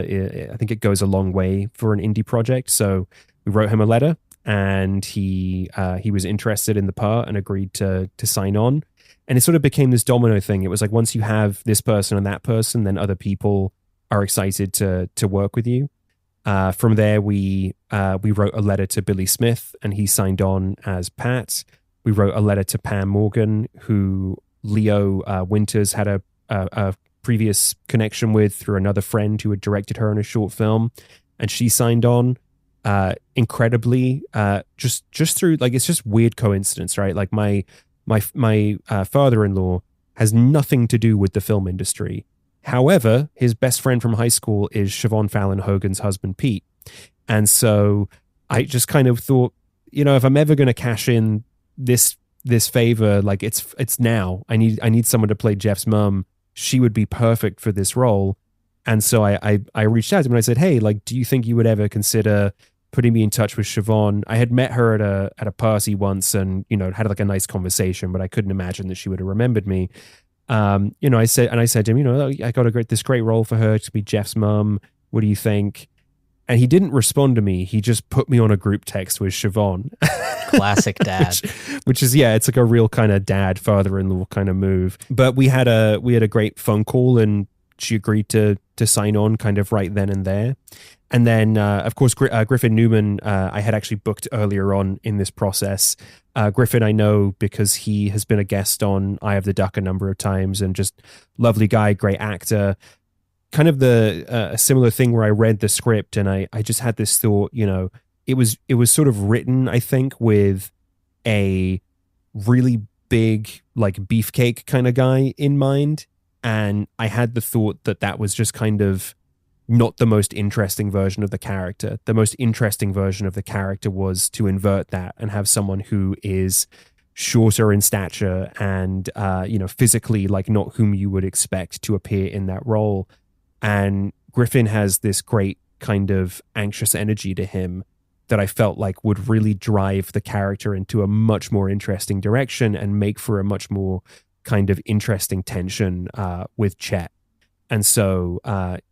I think it goes a long way for an indie project. So we wrote him a letter, and he was interested in the part and agreed to sign on. And it sort of became this domino thing. It was like once you have this person and that person, then other people are excited to work with you. From there, we wrote a letter to Billy Smith, and he signed on as Pat. We wrote a letter to Pam Morgan, who Leo Winters had a previous connection with through another friend who had directed her in a short film, and she signed on. Incredibly, just through, like, it's just weird coincidence, right? Like my father-in-law has nothing to do with the film industry. However, his best friend from high school is Siobhan Fallon Hogan's husband, Pete. And so I just kind of thought, if I'm ever going to cash in this favor, like it's now. I need someone to play Jeff's mom. She would be perfect for this role. And so I reached out to him and I said, hey, like, do you think you would ever consider putting me in touch with Siobhan? I had met her at a party once and, had like a nice conversation, but I couldn't imagine that she would have remembered me. I said to him, I got this great role for her to be Jeff's mom. What do you think? And he didn't respond to me. He just put me on a group text with Siobhan. Classic dad. which is, it's like a real kind of dad, father-in-law kind of move. But we had a great phone call, and she agreed to sign on kind of right then and there. And then, of course, Griffin Newman, I had actually booked earlier on in this process. Griffin, I know because he has been a guest on Eye of the Duck a number of times, and just lovely guy, great actor. Kind of a similar thing where I read the script and I just had this thought, it was sort of written, I think, with a really big, like, beefcake kind of guy in mind. And I had the thought that was just kind of not the most interesting version of the character. The most interesting version of the character was to invert that and have someone who is shorter in stature and, physically, like, not whom you would expect to appear in that role. And Griffin has this great kind of anxious energy to him that I felt like would really drive the character into a much more interesting direction and make for a much more kind of interesting tension with Chet. And so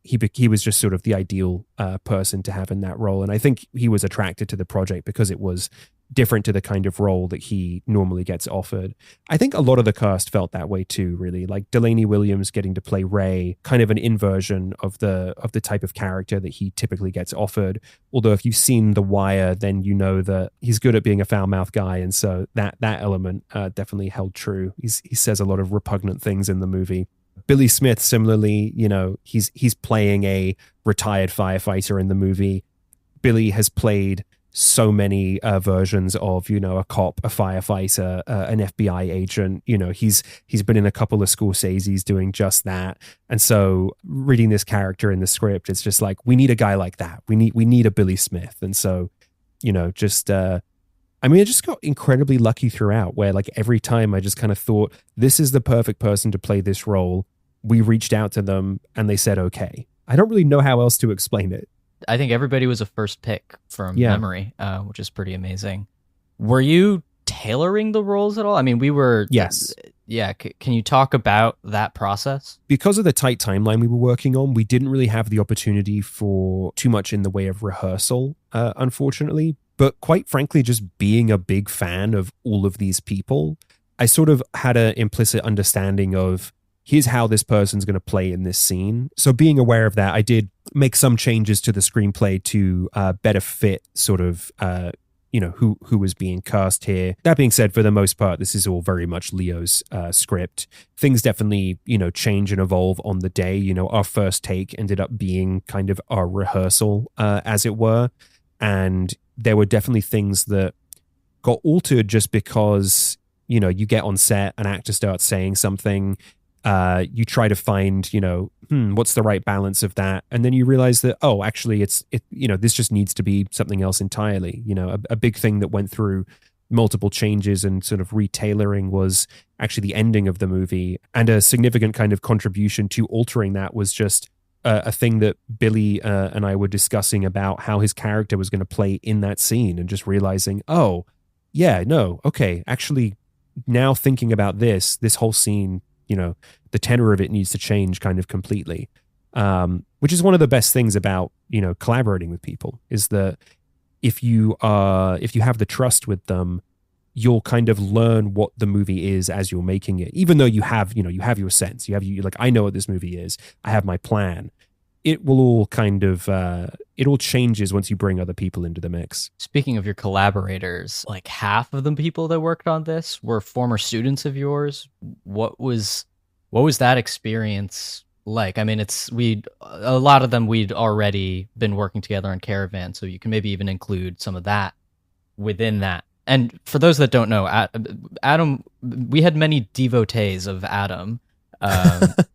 he was just sort of the ideal person to have in that role. And I think he was attracted to the project because it was different to the kind of role that he normally gets offered. I think a lot of the cast felt that way too, really. Like Delaney Williams getting to play Ray, kind of an inversion of the type of character that he typically gets offered. Although if you've seen The Wire, then you know that he's good at being a foul-mouthed guy. And so that element definitely held true. He says a lot of repugnant things in the movie. Billy Smith, similarly, he's playing a retired firefighter in the movie. Billy has played so many versions of, a cop, a firefighter, an FBI agent. He's been in a couple of Scorsese's doing just that. And so reading this character in the script, it's just like, we need a guy like that. We need a Billy Smith. And so just I mean, I just got incredibly lucky throughout, where like every time I just kind of thought, this is the perfect person to play this role. We reached out to them and they said, okay. I don't really know how else to explain it. I think everybody was a first pick from memory, which is pretty amazing. Were you tailoring the roles at all? I mean, we were... Yes. Yeah. Can you talk about that process? Because of the tight timeline we were working on, we didn't really have the opportunity for too much in the way of rehearsal, unfortunately. But quite frankly, just being a big fan of all of these people, I sort of had an implicit understanding of, here's how this person's going to play in this scene. So being aware of that, I did make some changes to the screenplay to better fit sort of, who was being cast here. That being said, for the most part, this is all very much Leo's script. Things definitely, change and evolve on the day. Our first take ended up being kind of our rehearsal, as it were. And there were definitely things that got altered just because, you get on set, an actor starts saying something, you try to find, what's the right balance of that? And then you realize that, oh, actually this just needs to be something else entirely. A big thing that went through multiple changes and sort of retailoring was actually the ending of the movie. And a significant kind of contribution to altering that was just a thing that Billy and I were discussing about how his character was going to play in that scene, and just realizing, oh, yeah, no, okay, actually now thinking about this whole scene, the tenor of it needs to change kind of completely, which is one of the best things about, collaborating with people, is that if you have the trust with them, you'll kind of learn what the movie is as you're making it, even though you have your sense, like, I know what this movie is, I have my plan. It will all kind of, it all changes once you bring other people into the mix. Speaking of your collaborators, like half of the people that worked on this were former students of yours. What was that experience like? I mean, a lot of them we'd already been working together on Caravan, so you can maybe even include some of that within that. And for those that don't know, Adam, we had many devotees of Adam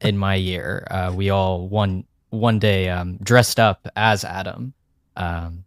in my year. We all one day dressed up as Adam.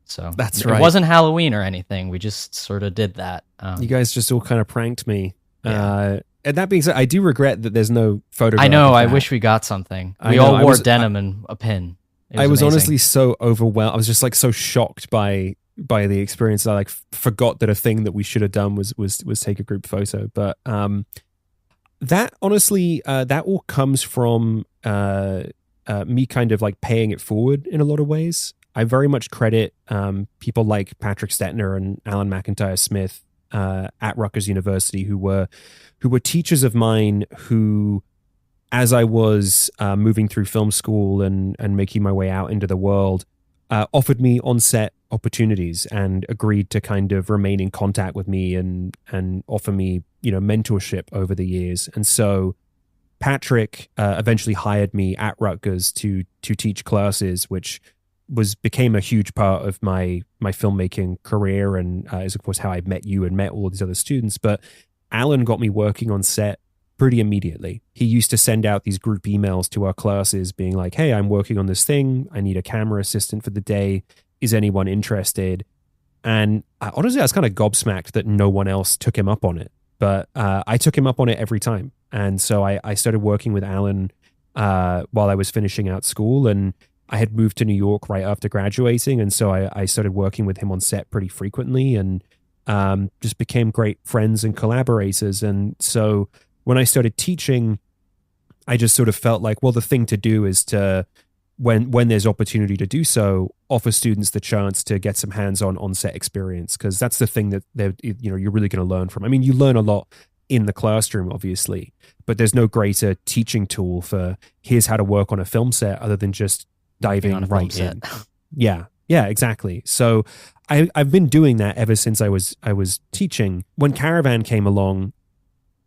So that's right. It wasn't Halloween or anything. We just sort of did that. You guys just all kind of pranked me. Yeah. And that being said, I do regret that there's no photograph. I know. I that. wish we got something. We all wore denim and a pin. I was amazing. honestly so overwhelmed. I was just like so shocked by the experience that I like forgot that a thing that we should have done was take a group photo. But that honestly, that all comes from me kind of like paying it forward in a lot of ways. I very much credit people like Patrick Stetner and Alan McIntyre Smith at Rutgers University, who were teachers of mine who, as I was moving through film school and making my way out into the world, offered me on-set opportunities and agreed to kind of remain in contact with me and offer me, mentorship over the years. And so Patrick eventually hired me at Rutgers to teach classes, which became a huge part of my filmmaking career, and is of course how I met you and met all of these other students. But Alan got me working on set pretty immediately. He used to send out these group emails to our classes being like, hey, I'm working on this thing. I need a camera assistant for the day. Is anyone interested? And honestly, I was kind of gobsmacked that no one else took him up on it. But I took him up on it every time. And so I started working with Alan while I was finishing out school. And I had moved to New York right after graduating. And so I started working with him on set pretty frequently and just became great friends and collaborators. And so when I started teaching, I just sort of felt like, well, the thing to do is to, when there's opportunity to do so, offer students the chance to get some hands-on on-set experience, because that's the thing that you're really going to learn from. I mean, you learn a lot in the classroom, obviously, but there's no greater teaching tool for here's how to work on a film set other than just diving right in. Yeah, exactly. So I've been doing that ever since I was teaching. When Caravan came along,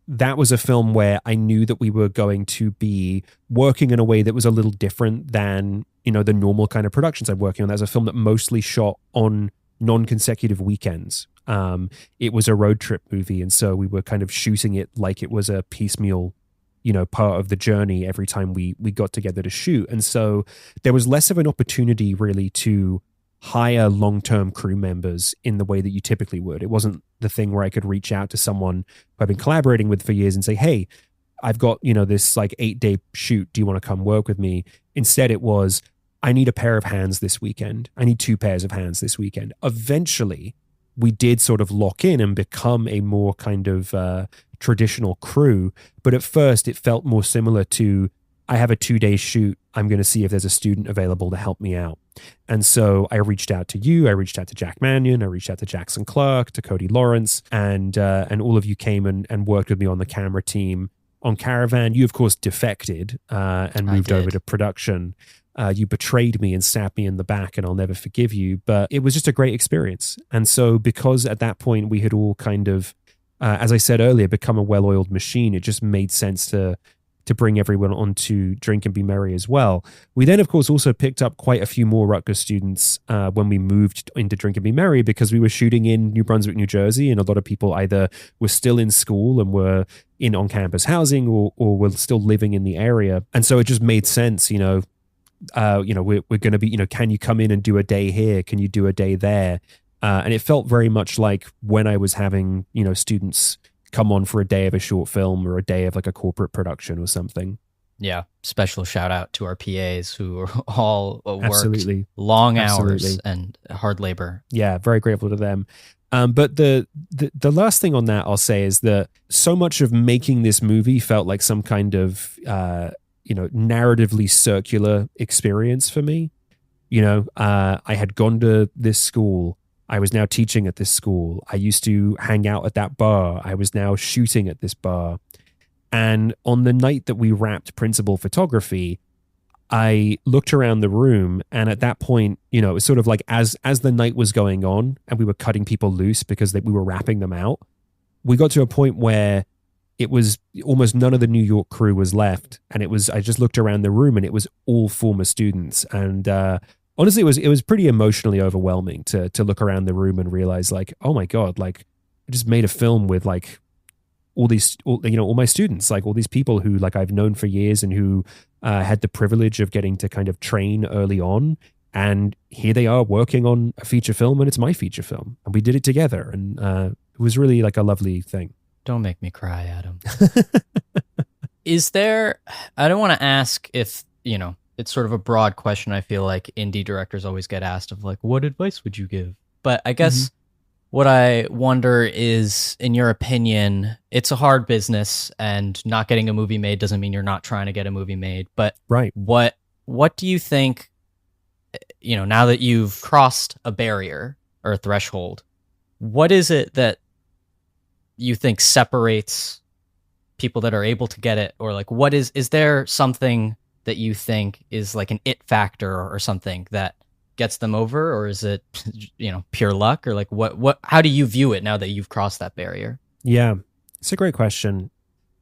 that was a film where I knew that we were going to be working in a way that was a little different than, the normal kind of productions I'm working on. That was a film that mostly shot on non-consecutive weekends. It was a road trip movie. And so we were kind of shooting it like it was a piecemeal, part of the journey every time we got together to shoot. And so there was less of an opportunity really to hire long-term crew members in the way that you typically would. It wasn't the thing where I could reach out to someone who I've been collaborating with for years and say, hey, I've got, this like 8-day shoot. Do you want to come work with me? Instead, it was, I need a pair of hands this weekend. I need 2 pairs of hands this weekend. Eventually, we did sort of lock in and become a more kind of traditional crew. But at first, it felt more similar to, I have a 2-day shoot. I'm going to see if there's a student available to help me out. And so I reached out to you. I reached out to Jack Mannion. I reached out to Jackson Clark, to Cody Lawrence, and all of you came and worked with me on the camera team on Caravan. You, of course, defected and moved over to production. You betrayed me and stabbed me in the back, and I'll never forgive you. But it was just a great experience. And so because at that point we had all kind of, as I said earlier, become a well-oiled machine, it just made sense to bring everyone onto Drink and Be Merry as well. We then, of course, also picked up quite a few more Rutgers students when we moved into Drink and Be Merry, because we were shooting in New Brunswick, New Jersey, and a lot of people either were still in school and were in on-campus housing or were still living in the area. And so it just made sense, we're going to be, can you come in and do a day here? Can you do a day there? And it felt very much like when I was having, students come on for a day of a short film or a day of like a corporate production or something. Yeah. Special shout out to our PAs who all worked Absolutely. long Absolutely. hours and hard labor. Yeah, very grateful to them. But the last thing on that I'll say is that so much of making this movie felt like some kind of, narratively circular experience for me. I had gone to this school. I was now teaching at this school. I used to hang out at that bar. I was now shooting at this bar. And on the night that we wrapped principal photography, I looked around the room, and at that point, it was sort of like as the night was going on and we were cutting people loose because we were wrapping them out, we got to a point where it was almost none of the New York crew was left. And I just looked around the room and it was all former students. And honestly, it was pretty emotionally overwhelming to look around the room and realize, like, oh my God, like I just made a film with like all my students, like all these people who like I've known for years and who had the privilege of getting to kind of train early on. And here they are working on a feature film, and it's my feature film, and we did it together. And it was really like a lovely thing. Don't make me cry, Adam. Is there, I don't want to ask if, it's sort of a broad question. I feel like indie directors always get asked of like, what advice would you give? But I guess what I wonder is, in your opinion, it's a hard business, and not getting a movie made doesn't mean you're not trying to get a movie made. But right. What do you think, now that you've crossed a barrier or a threshold, what is it that you think separates people that are able to get it? Or like, what is there something that you think is like an it factor or something that gets them over? Or is it, pure luck? Or like how do you view it now that you've crossed that barrier? Yeah, it's a great question.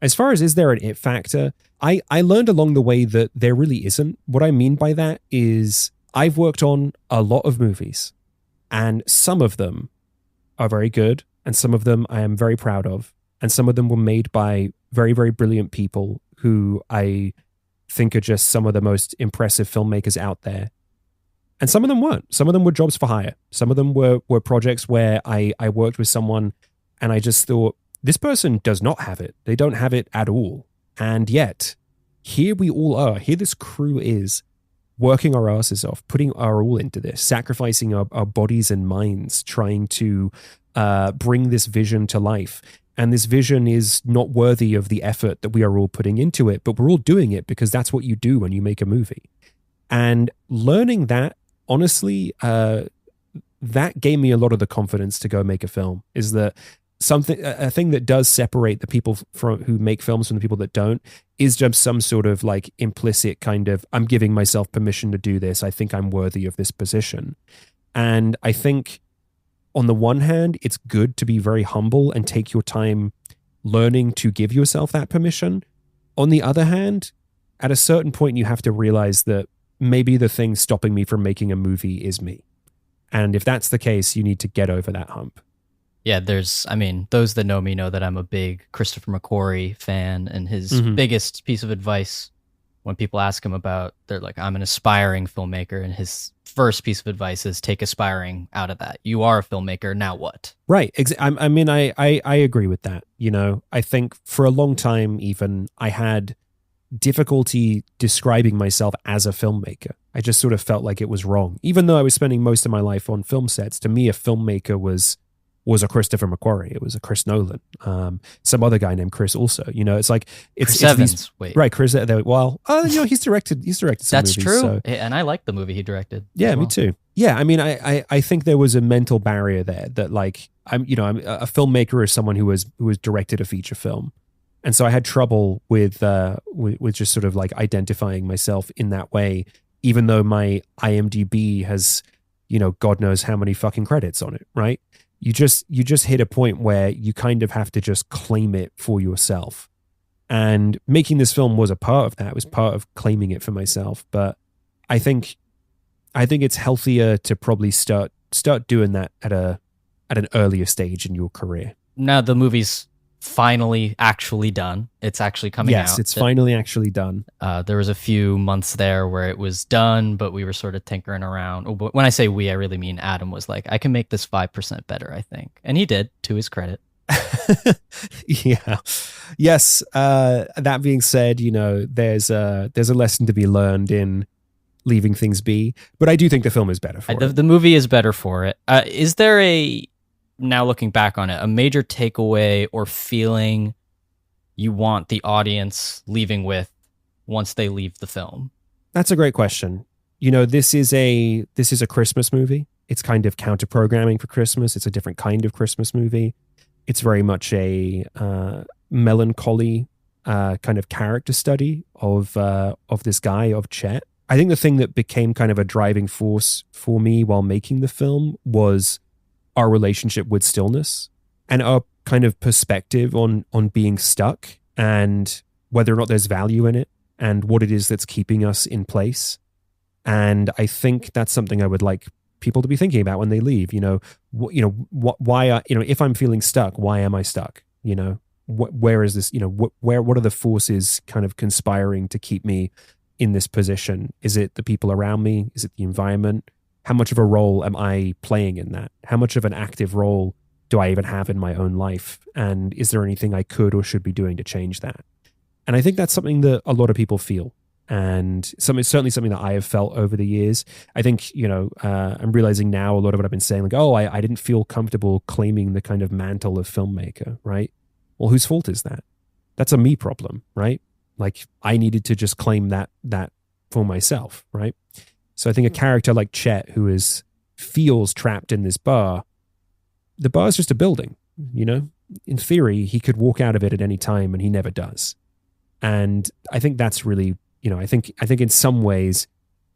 As far as is there an it factor, I learned along the way that there really isn't. What I mean by that is I've worked on a lot of movies, and some of them are very good, and some of them I am very proud of, and some of them were made by very, very brilliant people who I think are just some of the most impressive filmmakers out there. And some of them weren't. Some of them were jobs for hire. Some of them were projects where I worked with someone and I just thought, this person does not have it. They don't have it at all. And yet, here we all are. Here this crew is working our asses off, putting our all into this, sacrificing our bodies and minds, trying to bring this vision to life. And this vision is not worthy of the effort that we are all putting into it, but we're all doing it because that's what you do when you make a movie. And learning that, honestly, that gave me a lot of the confidence to go make a film. Is that a thing that does separate the people who make films from the people that don't is just some sort of like implicit kind of, I'm giving myself permission to do this. I think I'm worthy of this position. And I think on the one hand, it's good to be very humble and take your time learning to give yourself that permission. On the other hand, at a certain point, you have to realize that maybe the thing stopping me from making a movie is me. And if that's the case, you need to get over that hump. Yeah, those that know me know that I'm a big Christopher McQuarrie fan, and his biggest piece of advice when people ask him about, they're like, I'm an aspiring filmmaker, and his first piece of advice is take aspiring out of that. You are a filmmaker, now what? Right. I mean, I agree with that. You know, I think for a long time, even I had difficulty describing myself as a filmmaker. I just sort of felt like it was wrong. Even though I was spending most of my life on film sets, to me, a filmmaker was a Christopher McQuarrie. It was a Chris Nolan. Some other guy named Chris also. You know, it's like Chris Evans. Wait, right? Chris. Well, you know, he's directed some that's movies. true, So. and I like the movie he directed. Yeah, as well. me too. Yeah, I mean, I think there was a mental barrier there that like I'm a filmmaker is someone who has directed a feature film, and so I had trouble with just sort of like identifying myself in that way, even though my IMDb has, you know, God knows how many fucking credits on it, right? You just hit a point where you kind of have to just claim it for yourself. And making this film was a part of that. It was part of claiming it for myself. But I think it's healthier to probably start doing that at an earlier stage in your career. Now the movie's finally actually done. It's actually coming out. Yes, it's finally actually done. There was a few months there where it was done, but we were sort of tinkering around. When I say we, I really mean Adam was like, I can make this 5% better, I think. And he did, to his credit. Yeah. Yes. That being said, you know, there's a lesson to be learned in leaving things be, but I do think the film is better for it. The movie is better for it. Is there now looking back on it, a major takeaway or feeling you want the audience leaving with once they leave the film? That's a great question. You know, this is a Christmas movie. It's kind of counter programming for Christmas. It's a different kind of Christmas movie. It's very much a melancholy kind of character study of this guy, of Chet. I think the thing that became kind of a driving force for me while making the film was our relationship with stillness and our kind of perspective on being stuck and whether or not there's value in it and what it is that's keeping us in place. And I think that's something I would like people to be thinking about when they leave. Why if I'm feeling stuck, why am I stuck? You know, where is this? You know, what are the forces kind of conspiring to keep me in this position? Is it the people around me? Is it the environment? How much of a role am I playing in that? How much of an active role do I even have in my own life? And is there anything I could or should be doing to change that? And I think that's something that a lot of people feel. And certainly something that I have felt over the years. I think, you know, I'm realizing now a lot of what I've been saying, like, oh, I didn't feel comfortable claiming the kind of mantle of filmmaker, right? Well, whose fault is that? That's a me problem, right? Like I needed to just claim that for myself, right? So I think a character like Chet, who feels trapped in this bar, the bar is just a building, you know? In theory, he could walk out of it at any time and he never does. And I think that's really, you know, I think in some ways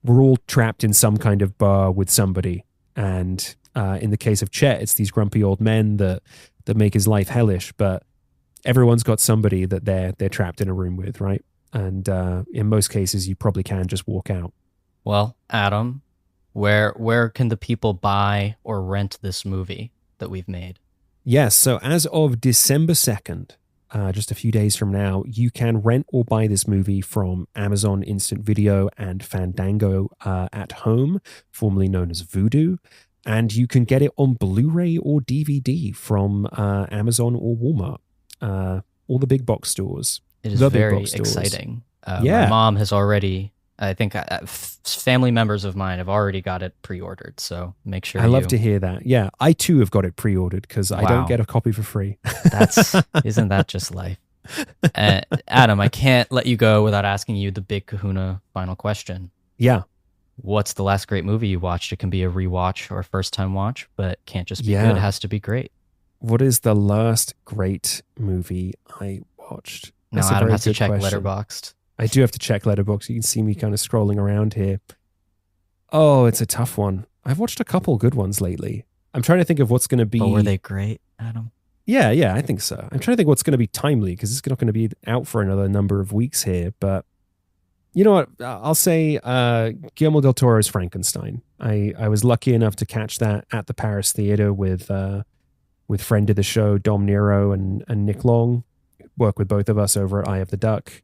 we're all trapped in some kind of bar with somebody. And in the case of Chet, it's these grumpy old men that make his life hellish, but everyone's got somebody that they're trapped in a room with, right? And in most cases, you probably can just walk out. Well, Adam, where can the people buy or rent this movie that we've made? Yes, so as of December 2nd, just a few days from now, you can rent or buy this movie from Amazon Instant Video and Fandango at Home, formerly known as Vudu. And you can get it on Blu-ray or DVD from Amazon or Walmart, all the big box stores. It is very exciting. My mom has already... I think family members of mine have already got it pre-ordered, so make sure. I love to hear that. Yeah, I too have got it pre-ordered because I don't get a copy for free. Isn't that just life? Adam, I can't let you go without asking you the big kahuna final question. Yeah. What's the last great movie you watched? It can be a rewatch or a first-time watch, but can't just be good. It has to be great. What is the last great movie I watched? Now Adam has to check Letterboxd. I do have to check Letterboxd. You can see me kind of scrolling around here. Oh, it's a tough one. I've watched a couple good ones lately. I'm trying to think of what's going to be... But were they great, Adam? Yeah, I think so. I'm trying to think what's going to be timely because it's not going to be out for another number of weeks here. But you know what? I'll say Guillermo del Toro's Frankenstein. I was lucky enough to catch that at the Paris Theater with friend of the show, Dom Nero and Nick Long. Work with both of us over at Eye of the Duck.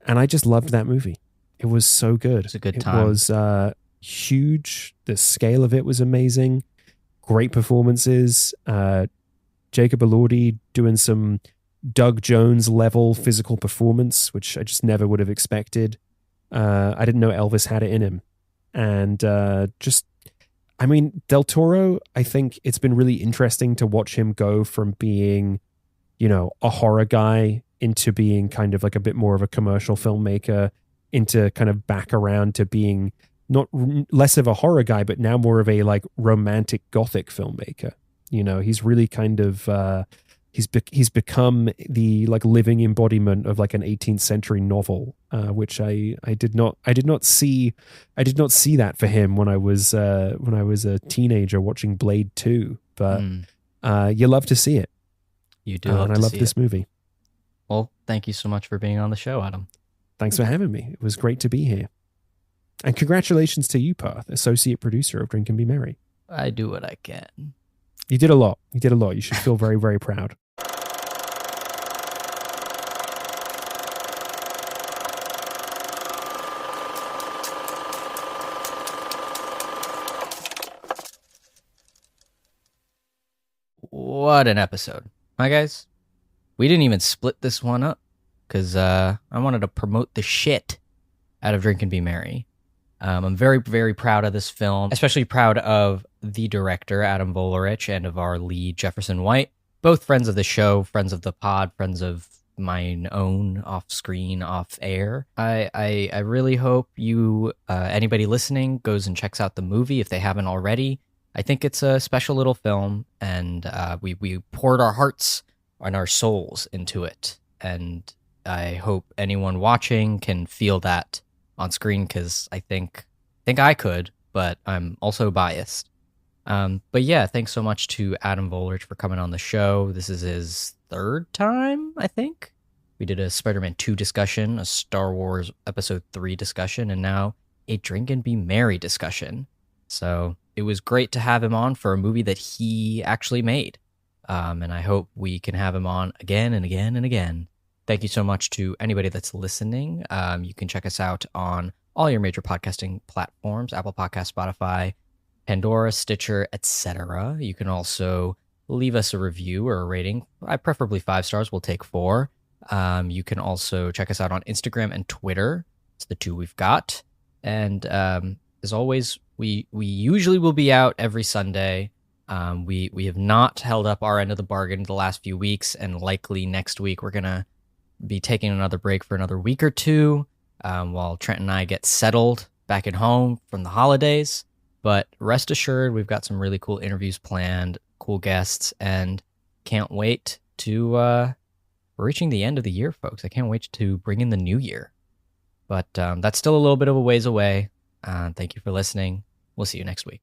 And I just loved that movie. It was so good. It's a good time. It was huge. The scale of it was amazing. Great performances. Jacob Elordi doing some Doug Jones level physical performance, which I just never would have expected. I didn't know Elvis had it in him. And Del Toro, I think it's been really interesting to watch him go from being, a horror guy into being kind of like a bit more of a commercial filmmaker, into kind of back around to being less of a horror guy, but now more of a like romantic gothic filmmaker. He's really kind of he's become the like living embodiment of like an 18th century novel, which I did not see that for him when I was a teenager watching Blade 2, but you love to see it. You do, and I love this movie. Well, thank you so much for being on the show, Adam. Thanks for having me. It was great to be here. And congratulations to you, Parth, associate producer of Drink and Be Merry. I do what I can. You did a lot. You should feel very, very proud. What an episode. Hi, guys. We didn't even split this one up because I wanted to promote the shit out of Drink and Be Merry. I'm very, very proud of this film, especially proud of the director, Adam Volerich, and of our lead, Jefferson White. Both friends of the show, friends of the pod, friends of mine own off-screen, off-air. I really hope you, anybody listening, goes and checks out the movie if they haven't already. I think it's a special little film, and we poured our hearts and our souls into it. And I hope anyone watching can feel that on screen, because I think I could, but I'm also biased. But yeah, thanks so much to Adam Volerich for coming on the show. This is his third time, I think. We did a Spider-Man 2 discussion, a Star Wars Episode 3 discussion, and now a Drink and Be Merry discussion. So it was great to have him on for a movie that he actually made. And I hope we can have him on again and again and again. Thank you so much to anybody that's listening. You can check us out on all your major podcasting platforms, Apple Podcasts, Spotify, Pandora, Stitcher, etc. You can also leave us a review or a rating. Preferably 5 stars. We'll take 4. You can also check us out on Instagram and Twitter. It's the 2 we've got. And as always, we usually will be out every Sunday. We have not held up our end of the bargain the last few weeks, and likely next week we're going to be taking another break for another week or 2 while Trent and I get settled back at home from the holidays. But rest assured, we've got some really cool interviews planned, cool guests, and can't wait to... we're reaching the end of the year, folks. I can't wait to bring in the new year. But that's still a little bit of a ways away. Thank you for listening. We'll see you next week.